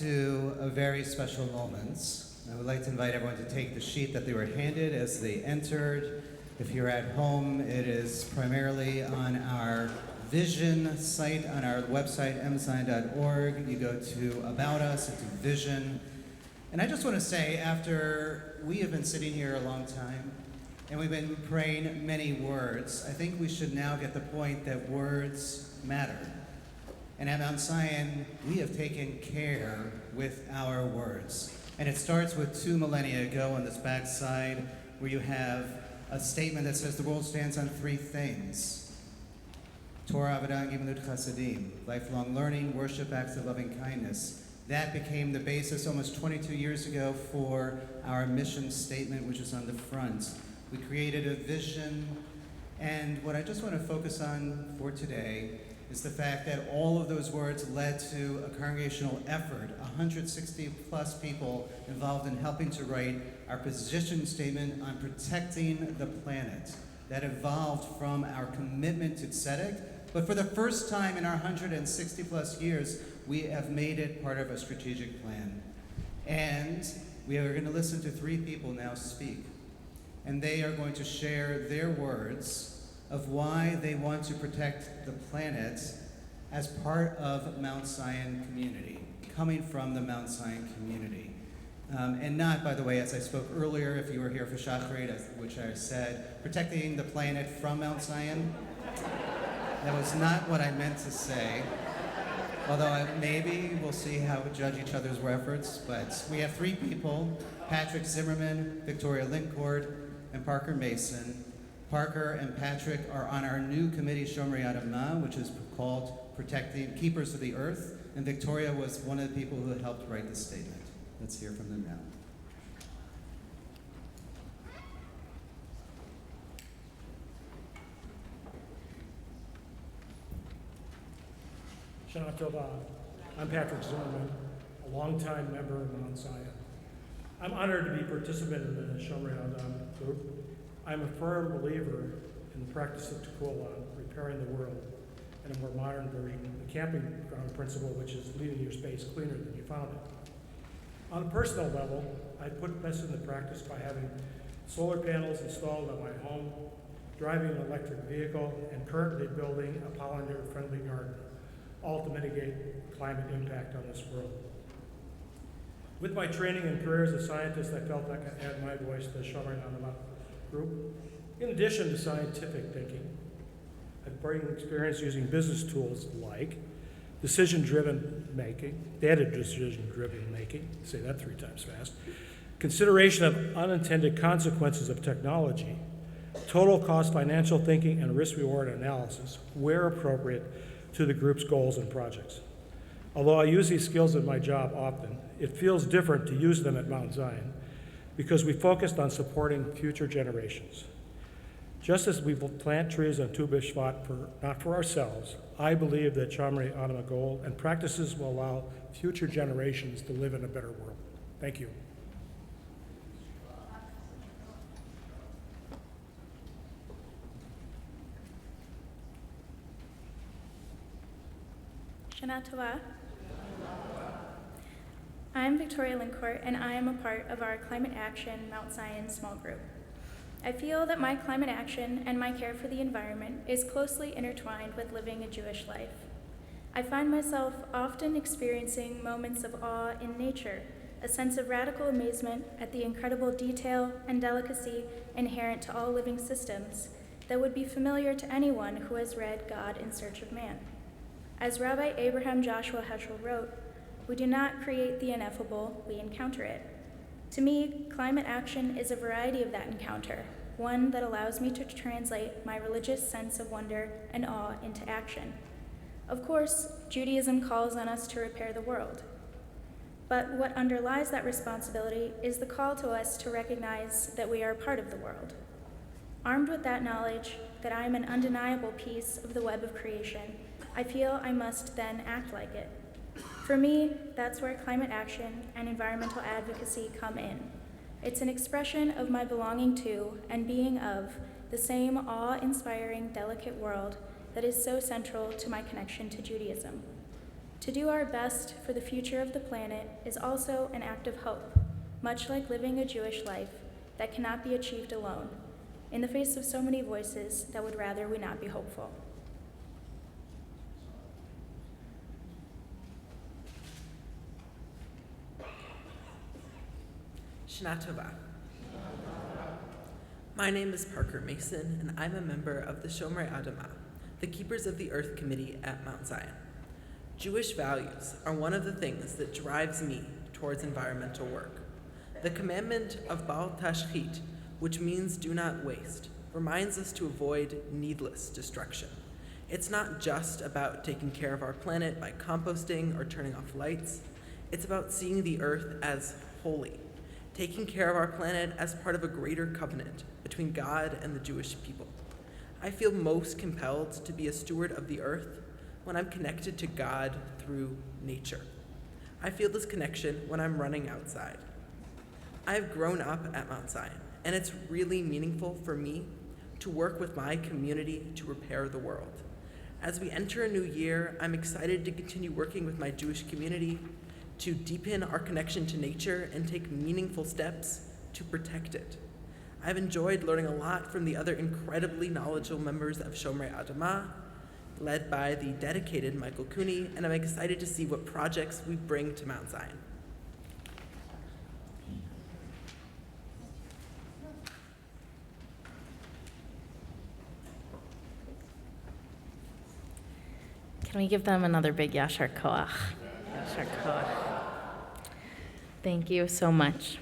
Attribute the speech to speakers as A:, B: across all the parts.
A: to a very special moment. I would like to invite everyone to take the sheet that they were handed as they entered. If you're at home, it is primarily on our Vision site on our website, mzion.org. You go to About Us, into Vision. And I just want to say, after we have been sitting here a long time, and we've been praying many words, I think we should now get the point that words matter. And at Mount Zion, we have taken care with our words. And it starts with 2 millennia ago on this back side, where you have a statement that says the world stands on 3 things. Torah, Avodah, and Gemilut Chasadim, lifelong learning, worship, acts of loving kindness. That became the basis almost 22 years ago for our mission statement, which is on the front. We created a vision, and what I just want to focus on for today is the fact that all of those words led to a congregational effort, 160 plus people involved in helping to write our position statement on protecting the planet. That evolved from our commitment to tzedek, but for the first time in our 160 plus years, we have made it part of a strategic plan. And we are going to listen to 3 people now speak. And they are going to share their words of why they want to protect the planet as part of Mount Zion community, coming from the Mount Zion community. And not, by the way, as I spoke earlier, if you were here for Shachrit, which I said, protecting the planet from Mount Zion. That was not what I meant to say. Although maybe we'll see how we judge each other's efforts. But we have 3 people, Patrick Zimmerman, Victoria Lincourt, and Parker Mason. Parker and Patrick are on our new committee, Shomrei Adamah, which is called Protecting Keepers of the Earth. And Victoria was one of the people who helped write the statement. Let's hear from them now.
B: Shana Tova. I'm Patrick Zimmerman, a longtime member of Mount Zion. I'm honored to be a participant in the Shomrei Adam group. I'm a firm believer in the practice of Tequila, repairing the world, in a more modern version, the camping ground principle, which is leaving your space cleaner than you found it. On a personal level, I put this into practice by having solar panels installed at my home, driving an electric vehicle, and currently building a pollinator-friendly garden, all to mitigate climate impact on this world. With my training and career as a scientist, I felt I could add my voice to the Shomrei Adamah group. In addition to scientific thinking, I bring experience using business tools like decision-driven making, data decision-driven making, say that 3 times fast, consideration of unintended consequences of technology, total cost financial thinking, and risk-reward analysis, where appropriate, to the group's goals and projects. Although I use these skills in my job often, it feels different to use them at Mount Zion because we focused on supporting future generations. Just as we plant trees on Tu B'Shvat not for ourselves, I believe that Shomrei Adamah goal and practices will allow future generations to live in a better world. Thank you.
C: Shana Tova. I'm Victoria Lincourt, and I am a part of our Climate Action Mount Zion small group. I feel that my climate action and my care for the environment is closely intertwined with living a Jewish life. I find myself often experiencing moments of awe in nature, a sense of radical amazement at the incredible detail and delicacy inherent to all living systems that would be familiar to anyone who has read God in Search of Man. As Rabbi Abraham Joshua Heschel wrote, "We do not create the ineffable, we encounter it." To me, climate action is a variety of that encounter, one that allows me to translate my religious sense of wonder and awe into action. Of course, Judaism calls on us to repair the world. But what underlies that responsibility is the call to us to recognize that we are a part of the world. Armed with that knowledge, that I am an undeniable piece of the web of creation, I feel I must then act like it. For me, that's where climate action and environmental advocacy come in. It's an expression of my belonging to and being of the same awe-inspiring, delicate world that is so central to my connection to Judaism. To do our best for the future of the planet is also an act of hope, much like living a Jewish life that cannot be achieved alone, in the face of so many voices that would rather we not be hopeful.
D: Shana Tova. My name is Parker Mason, and I'm a member of the Shomrei Adamah, the Keepers of the Earth Committee at Mount Zion. Jewish values are one of the things that drives me towards environmental work. The commandment of Bal Tashchit, which means do not waste, reminds us to avoid needless destruction. It's not just about taking care of our planet by composting or turning off lights. It's about seeing the earth as holy, taking care of our planet as part of a greater covenant between God and the Jewish people. I feel most compelled to be a steward of the earth when I'm connected to God through nature. I feel this connection when I'm running outside. I've grown up at Mount Zion, and it's really meaningful for me to work with my community to repair the world. As we enter a new year, I'm excited to continue working with my Jewish community to deepen our connection to nature and take meaningful steps to protect it. I've enjoyed learning a lot from the other incredibly knowledgeable members of Shomrei Adamah, led by the dedicated Michael Cooney, and I'm excited to see what projects we bring to Mount Zion.
E: Can we give them another big Yashar Koach? Yashar Koach. Thank you so much.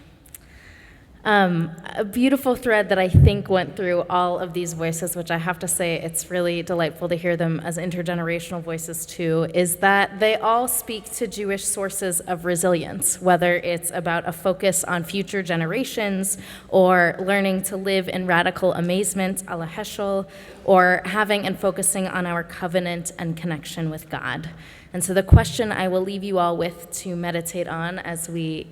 E: A beautiful thread that I think went through all of these voices, which I have to say it's really delightful to hear them as intergenerational voices too, is that they all speak to Jewish sources of resilience, whether it's about a focus on future generations or learning to live in radical amazement, ala Heschel, or having and focusing on our covenant and connection with God. And so the question I will leave you all with to meditate on as we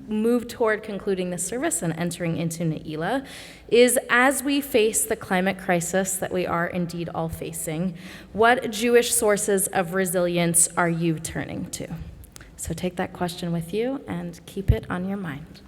E: move toward concluding this service and entering into Ne'ilah is, as we face the climate crisis that we are indeed all facing, what Jewish sources of resilience are you turning to? So take that question with you and keep it on your mind.